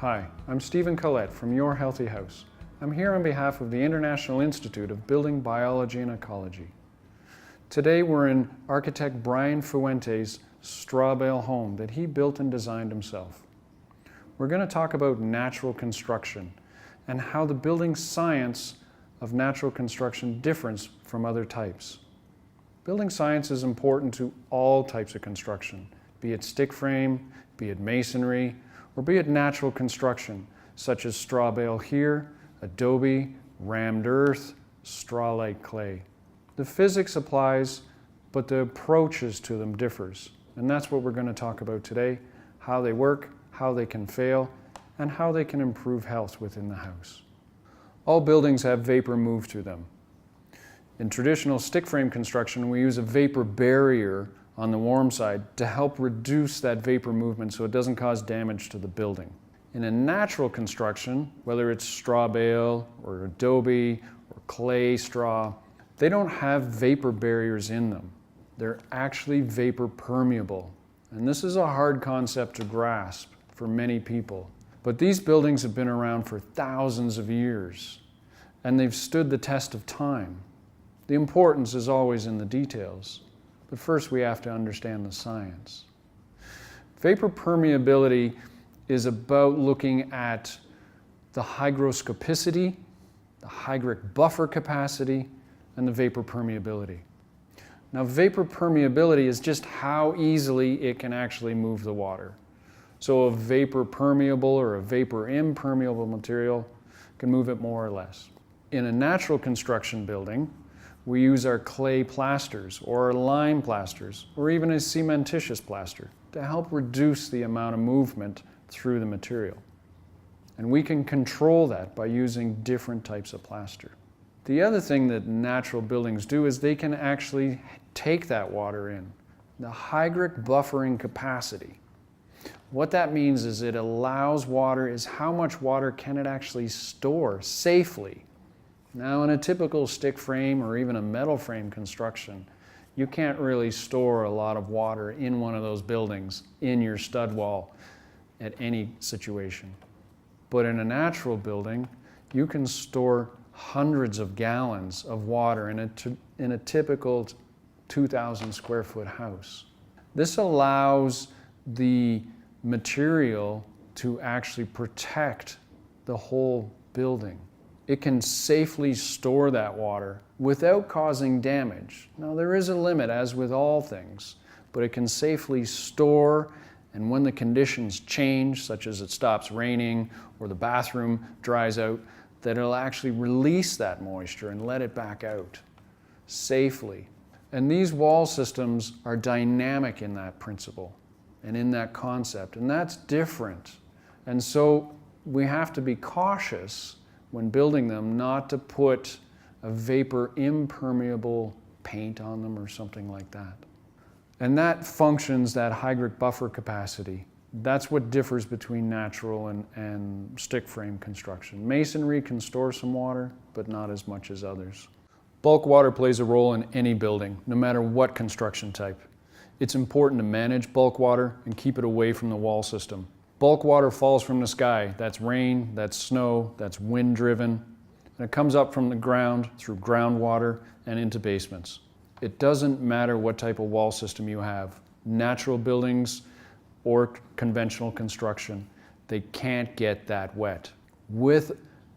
Hi, I'm Stephen Collette from Your Healthy House. I'm here on behalf of the International Institute of Building Biology and Ecology. Today we're in architect Brian Fuentes' straw bale home that he built and designed himself. We're going to talk about natural construction and how the building science of natural construction differs from other types. Building science is important to all types of construction, be it stick frame, be it masonry, or be it natural construction, such as straw bale here, adobe, rammed earth, straw-like clay. The physics applies, but the approaches to them differs. And that's what we're going to talk about today, how they work, how they can fail, and how they can improve health within the house. All buildings have vapor move through them. In traditional stick frame construction, we use a vapor barrier on the warm side to help reduce that vapor movement so it doesn't cause damage to the building. In a natural construction, whether it's straw bale or adobe or clay straw, they don't have vapor barriers in them. They're actually vapor permeable. And this is a hard concept to grasp for many people. But these buildings have been around for thousands of years, and they've stood the test of time. The importance is always in the details. But first we have to understand the science. Vapor permeability is about looking at the hygroscopicity, the hygric buffer capacity, and the vapor permeability. Now, vapor permeability is just how easily it can actually move the water. So a vapor permeable or a vapor impermeable material can move it more or less. In a natural construction building, we use our clay plasters or our lime plasters or even a cementitious plaster to help reduce the amount of movement through the material. And we can control that by using different types of plaster. The other thing that natural buildings do is they can actually take that water in. The hygric buffering capacity. What that means is it allows water, is how much water can it actually store safely. Now, in a typical stick frame or even a metal frame construction, you can't really store a lot of water in one of those buildings in your stud wall at any situation. But in a natural building, you can store hundreds of gallons of water in a typical 2,000 square foot house. This allows the material to actually protect the whole building. It can safely store that water without causing damage. Now, there is a limit, as with all things, but it can safely store, and when the conditions change, such as it stops raining or the bathroom dries out, that it'll actually release that moisture and let it back out safely. And these wall systems are dynamic in that principle and in that concept, and that's different. And so we have to be cautious when building them not to put a vapor impermeable paint on them or something like that. And that functions, that hygric buffer capacity. That's what differs between natural and stick frame construction. Masonry can store some water, but not as much as others. Bulk water plays a role in any building, no matter what construction type. It's important to manage bulk water and keep it away from the wall system. Bulk water falls from the sky. That's rain, that's snow, that's wind-driven, and it comes up from the ground through groundwater and into basements. It doesn't matter what type of wall system you have, natural buildings or conventional construction, they can't get that wet. With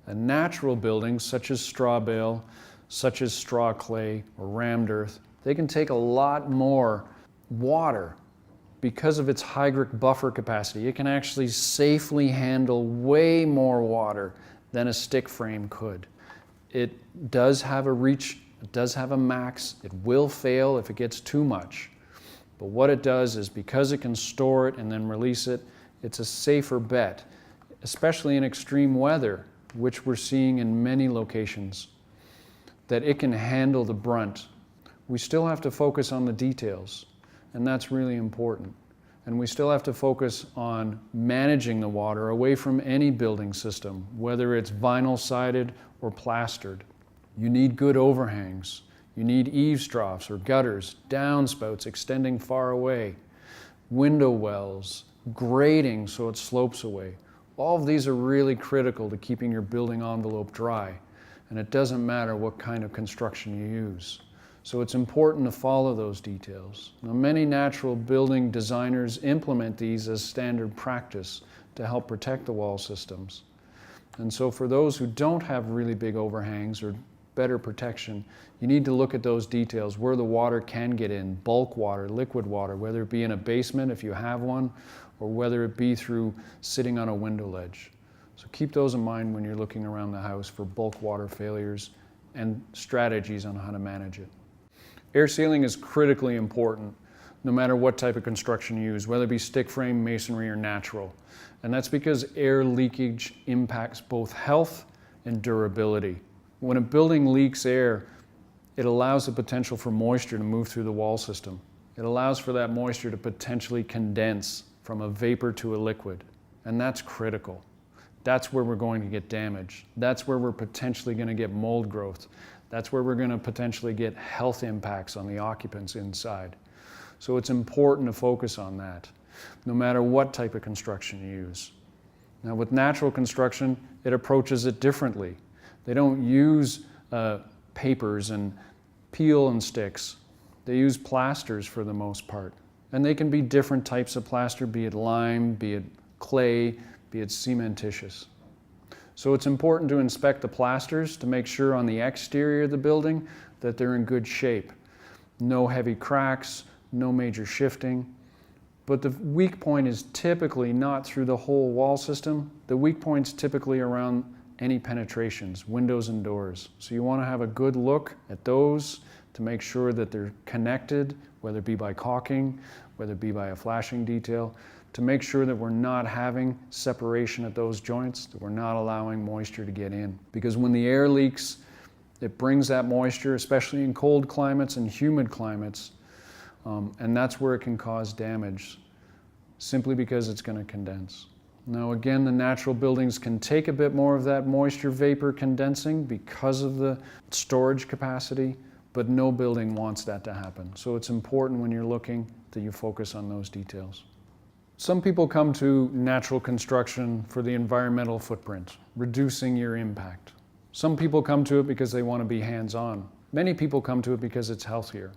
a natural building, such as straw bale, such as straw clay or rammed earth, they can take a lot more water. Because of its hygric buffer capacity, it can actually safely handle way more water than a stick frame could. It does have a reach, it does have a max, it will fail if it gets too much. But what it does is, because it can store it and then release it, it's a safer bet, especially in extreme weather, which we're seeing in many locations, that it can handle the brunt. We still have to focus on the details. And that's really important. And we still have to focus on managing the water away from any building system, whether it's vinyl sided or plastered. You need good overhangs. You need eaves troughs or gutters, downspouts extending far away, window wells, grading so it slopes away. All of these are really critical to keeping your building envelope dry, and it doesn't matter what kind of construction you use. So it's important to follow those details. Now, many natural building designers implement these as standard practice to help protect the wall systems. And so for those who don't have really big overhangs or better protection, you need to look at those details, where the water can get in, bulk water, liquid water, whether it be in a basement if you have one, or whether it be through sitting on a window ledge. So keep those in mind when you're looking around the house for bulk water failures and strategies on how to manage it. Air sealing is critically important no matter what type of construction you use, whether it be stick frame, masonry, or natural. And that's because air leakage impacts both health and durability. When a building leaks air, it allows the potential for moisture to move through the wall system. It allows for that moisture to potentially condense from a vapor to a liquid, and that's critical. That's where we're going to get damage. That's where we're potentially going to get mold growth. That's where we're going to potentially get health impacts on the occupants inside. So it's important to focus on that, no matter what type of construction you use. Now with natural construction, it approaches it differently. They don't use papers and peel and sticks. They use plasters for the most part. And they can be different types of plaster, be it lime, be it clay, be it cementitious. So it's important to inspect the plasters to make sure on the exterior of the building that they're in good shape. No heavy cracks, no major shifting. But the weak point is typically not through the whole wall system. The weak point's typically around any penetrations, windows and doors. So you want to have a good look at those to make sure that they're connected, whether it be by caulking, whether it be by a flashing detail, to make sure that we're not having separation at those joints, that we're not allowing moisture to get in. Because when the air leaks, it brings that moisture, especially in cold climates and humid climates, and that's where it can cause damage, simply because it's going to condense. Now again, the natural buildings can take a bit more of that moisture vapor condensing because of the storage capacity, but no building wants that to happen. So it's important when you're looking that you focus on those details. Some people come to natural construction for the environmental footprint, reducing your impact. Some people come to it because they want to be hands-on. Many people come to it because it's healthier.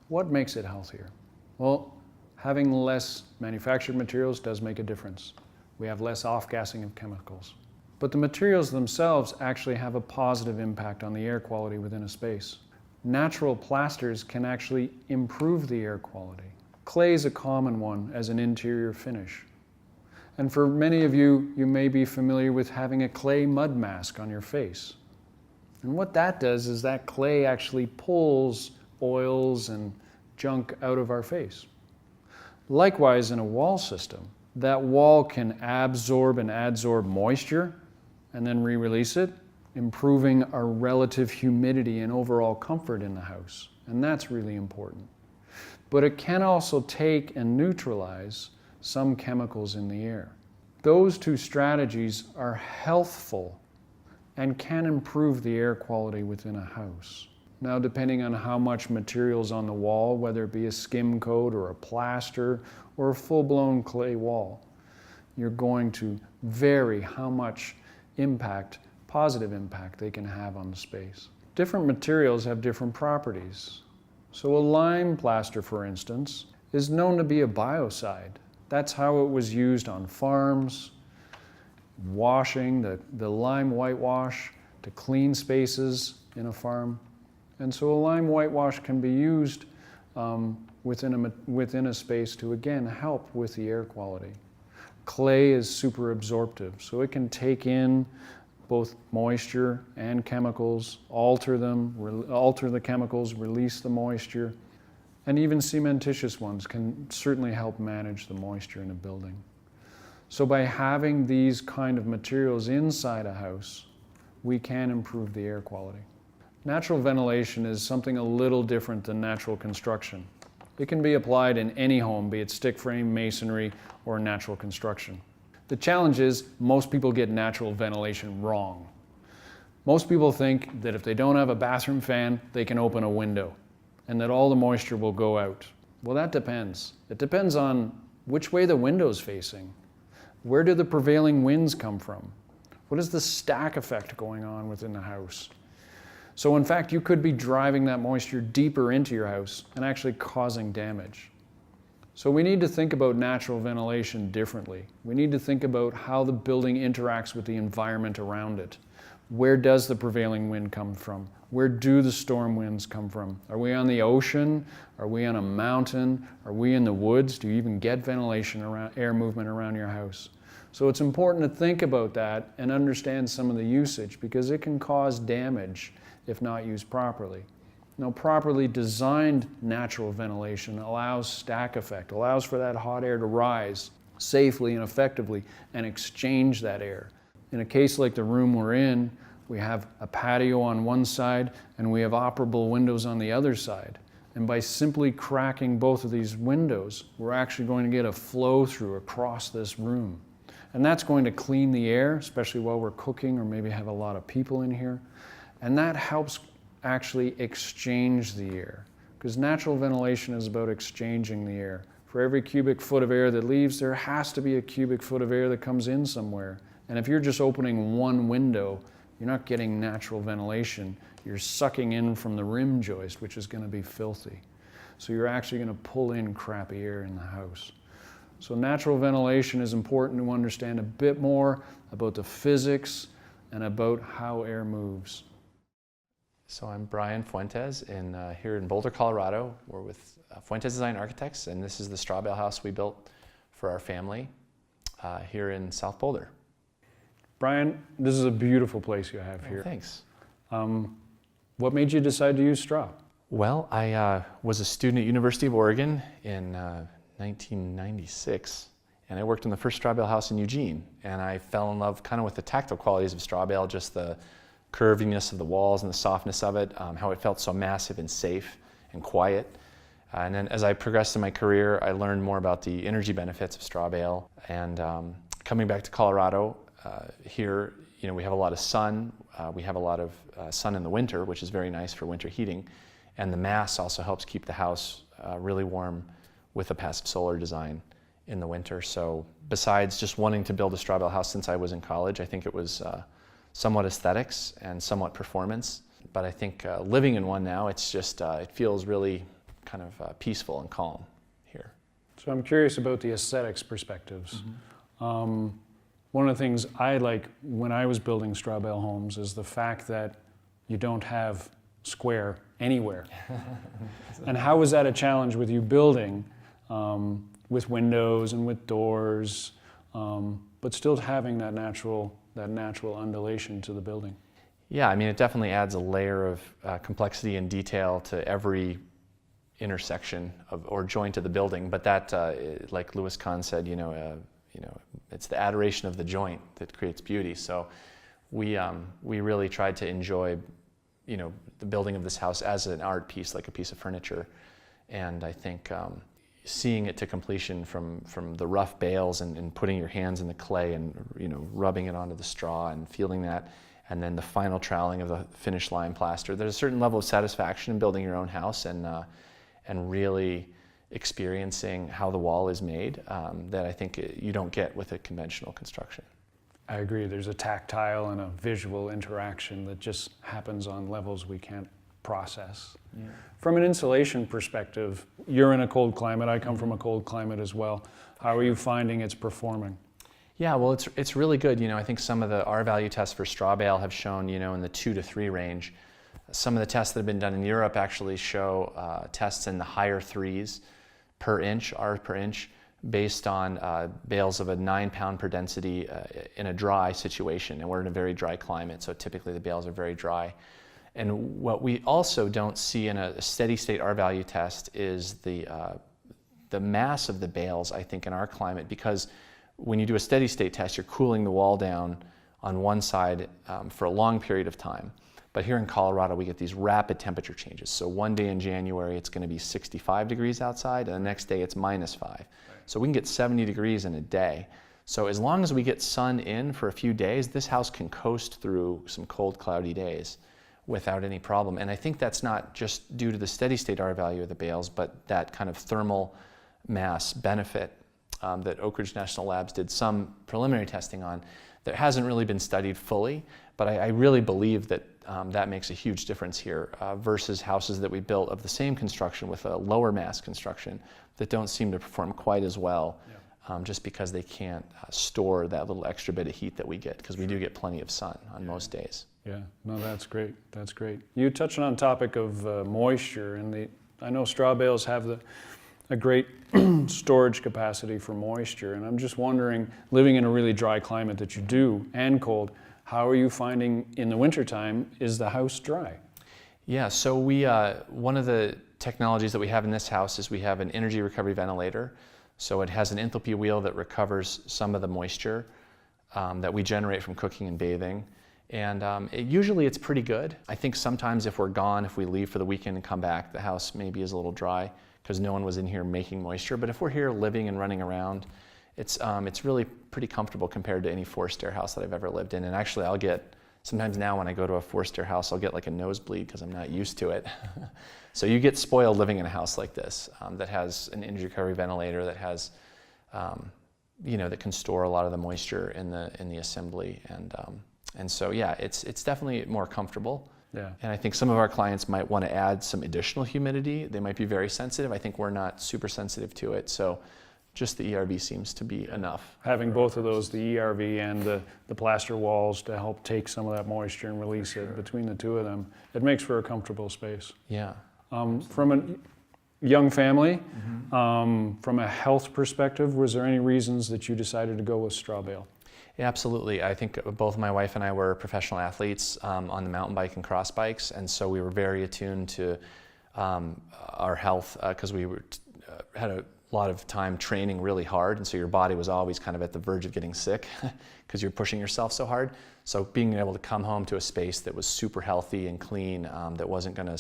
What makes it healthier? Well, having less manufactured materials does make a difference. We have less off-gassing of chemicals. But the materials themselves actually have a positive impact on the air quality within a space. Natural plasters can actually improve the air quality. Clay is a common one as an interior finish. And for many of you, you may be familiar with having a clay mud mask on your face. And what that does is that clay actually pulls oils and junk out of our face. Likewise, in a wall system, that wall can absorb and adsorb moisture and then re-release it, improving our relative humidity and overall comfort in the house. And that's really important. But it can also take and neutralize some chemicals in the air. Those two strategies are healthful and can improve the air quality within a house. Now, depending on how much material's on the wall, whether it be a skim coat or a plaster or a full-blown clay wall, you're going to vary how much impact, positive impact, they can have on the space. Different materials have different properties. So a lime plaster, for instance, is known to be a biocide. That's how it was used on farms, washing, the lime whitewash to clean spaces in a farm. And so a lime whitewash can be used within a space to, again, help with the air quality. Clay is super absorptive, so it can take in both moisture and chemicals, alter the chemicals, release the moisture, and even cementitious ones can certainly help manage the moisture in a building. So by having these kind of materials inside a house, we can improve the air quality. Natural ventilation is something a little different than natural construction. It can be applied in any home, be it stick frame, masonry, or natural construction. The challenge is most people get natural ventilation wrong. Most people think that if they don't have a bathroom fan, they can open a window and that all the moisture will go out. Well, that depends. It depends on which way the window's facing. Where do the prevailing winds come from? What is the stack effect going on within the house? So in fact, you could be driving that moisture deeper into your house and actually causing damage. So we need to think about natural ventilation differently. We need to think about how the building interacts with the environment around it. Where does the prevailing wind come from? Where do the storm winds come from? Are we on the ocean? Are we on a mountain? Are we in the woods? Do you even get ventilation around, air movement around your house? So it's important to think about that and understand some of the usage, because it can cause damage if not used properly. Now, properly designed natural ventilation allows stack effect, allows for that hot air to rise safely and effectively and exchange that air. In a case like the room we're in, we have a patio on one side and we have operable windows on the other side. And by simply cracking both of these windows, we're actually going to get a flow through across this room. And that's going to clean the air, especially while we're cooking or maybe have a lot of people in here. And that helps actually exchange the air, because natural ventilation is about exchanging the air. For every cubic foot of air that leaves, there has to be a cubic foot of air that comes in somewhere. And if you're just opening one window, you're not getting natural ventilation. You're sucking in from the rim joist, which is going to be filthy. So you're actually going to pull in crappy air in the house. So natural ventilation is important to understand a bit more about the physics and about how air moves. So I'm Brian Fuentes, here in Boulder, Colorado. We're with Fuentes Design Architects, and this is the straw bale house we built for our family here in South Boulder. Brian, this is a beautiful place you have here. Thanks. What made you decide to use straw? Well, I was a student at University of Oregon in 1996, and I worked in the first straw bale house in Eugene, and I fell in love kind of with the tactile qualities of straw bale, just the curviness of the walls and the softness of it, how it felt so massive and safe and quiet. And then as I progressed in my career, I learned more about the energy benefits of straw bale. And coming back to Colorado, here, we have a lot of sun. We have a lot of sun in the winter, which is very nice for winter heating. And the mass also helps keep the house really warm with a passive solar design in the winter. So besides just wanting to build a straw bale house since I was in college, I think it was somewhat aesthetics and somewhat performance. But I think living in one now, it's just, it feels really kind of peaceful and calm here. So I'm curious about the aesthetics perspectives. Mm-hmm. One of the things I like when I was building straw bale homes is the fact that you don't have square anywhere. And how was that a challenge with you building with windows and with doors, but still having that natural undulation to the building? Yeah, I mean, it definitely adds a layer of complexity and detail to every intersection or joint of the building. But that, like Louis Kahn said, it's the adoration of the joint that creates beauty. So we really tried to enjoy, the building of this house as an art piece, like a piece of furniture. And I think seeing it to completion from the rough bales and putting your hands in the clay and rubbing it onto the straw and feeling that, and then the final troweling of the finished lime plaster. There's a certain level of satisfaction in building your own house and really experiencing how the wall is made that I think you don't get with a conventional construction. I agree. There's a tactile and a visual interaction that just happens on levels we can't process. Yeah. From an insulation perspective, you're in a cold climate. I come from a cold climate as well. How are you finding it's performing? Yeah, well, it's really good. I think some of the R-value tests for straw bale have shown, in the 2 to 3 range. Some of the tests that have been done in Europe actually show tests in the higher 3s per inch, R per inch, based on bales of a 9 pound per density in a dry situation. And we're in a very dry climate, so typically the bales are very dry. And what we also don't see in a steady state R-value test is the mass of the bales, I think, in our climate, because when you do a steady state test, you're cooling the wall down on one side for a long period of time. But here in Colorado, we get these rapid temperature changes. So one day in January, it's going to be 65 degrees outside, and the next day it's -5. Right. So we can get 70 degrees in a day. So as long as we get sun in for a few days, this house can coast through some cold, cloudy days without any problem. And I think that's not just due to the steady state R value of the bales, but that kind of thermal mass benefit that Oak Ridge National Labs did some preliminary testing on that hasn't really been studied fully, but I really believe that that makes a huge difference here versus houses that we built of the same construction with a lower mass construction that don't seem to perform quite as well. Yeah. Just because they can't store that little extra bit of heat that we get, because we do get plenty of sun on most days. Yeah, no, that's great. That's great. You touched on the topic of moisture, and I know straw bales have a great storage capacity for moisture, and I'm just wondering, living in a really dry climate that you do, and cold, how are you finding in the wintertime, is the house dry? Yeah, so one of the technologies that we have in this house is we have an energy recovery ventilator. So it has an enthalpy wheel that recovers some of the moisture that we generate from cooking and bathing. And usually it's pretty good. I think sometimes if we're gone, if we leave for the weekend and come back, the house maybe is a little dry because no one was in here making moisture. But if we're here living and running around, it's really pretty comfortable compared to any four-stair house that I've ever lived in. And actually sometimes now when I go to a four-stair house, I'll get like a nosebleed because I'm not used to it. So you get spoiled living in a house like this that has an energy recovery ventilator, that has, that can store a lot of the moisture in the assembly, and so yeah, it's definitely more comfortable. Yeah. And I think some of our clients might want to add some additional humidity. They might be very sensitive. I think we're not super sensitive to it, so just the ERV seems to be enough. Having both of those, the ERV and the plaster walls, to help take some of that moisture and release it between the two of them, it makes for a comfortable space. Yeah. From a young family, from a health perspective, was there any reasons that you decided to go with straw bale? Yeah, absolutely. I think both my wife and I were professional athletes on the mountain bike and cross bikes, and so we were very attuned to our health because we had a lot of time training really hard, and so your body was always kind of at the verge of getting sick because you're pushing yourself so hard. So being able to come home to a space that was super healthy and clean, that wasn't going to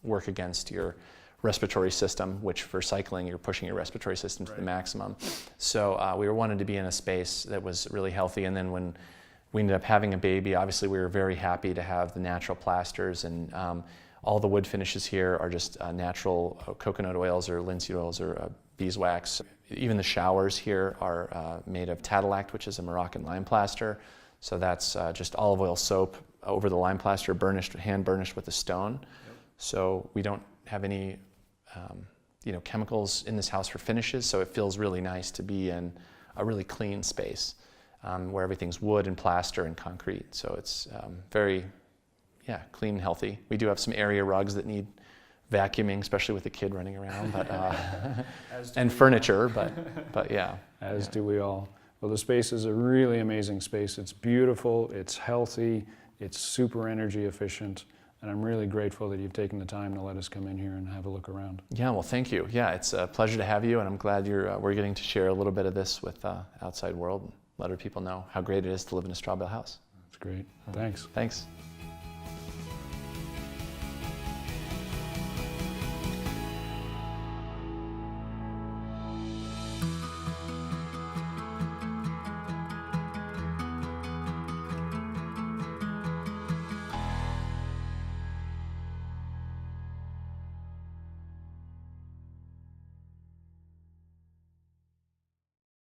work against your respiratory system, which for cycling you're pushing your respiratory system to the maximum. So we wanted to be in a space that was really healthy, and then when we ended up having a baby, obviously we were very happy to have the natural plasters, and all the wood finishes here are just natural coconut oils or linseed oils or beeswax. Even the showers here are made of Tadilact, which is a Moroccan lime plaster. So that's just olive oil soap over the lime plaster, hand burnished with a stone. Yep. So we don't have any chemicals in this house for finishes, so it feels really nice to be in a really clean space where everything's wood and plaster and concrete. So it's very clean and healthy. We do have some area rugs that need vacuuming, especially with the kid running around, but and furniture, but yeah. As do we all. Well, the space is a really amazing space. It's beautiful, it's healthy, it's super energy efficient, and I'm really grateful that you've taken the time to let us come in here and have a look around. Yeah, well, thank you. Yeah, it's a pleasure to have you, and I'm glad we're getting to share a little bit of this with the outside world and let other people know how great it is to live in a straw bale house. That's great. Thanks. Thanks.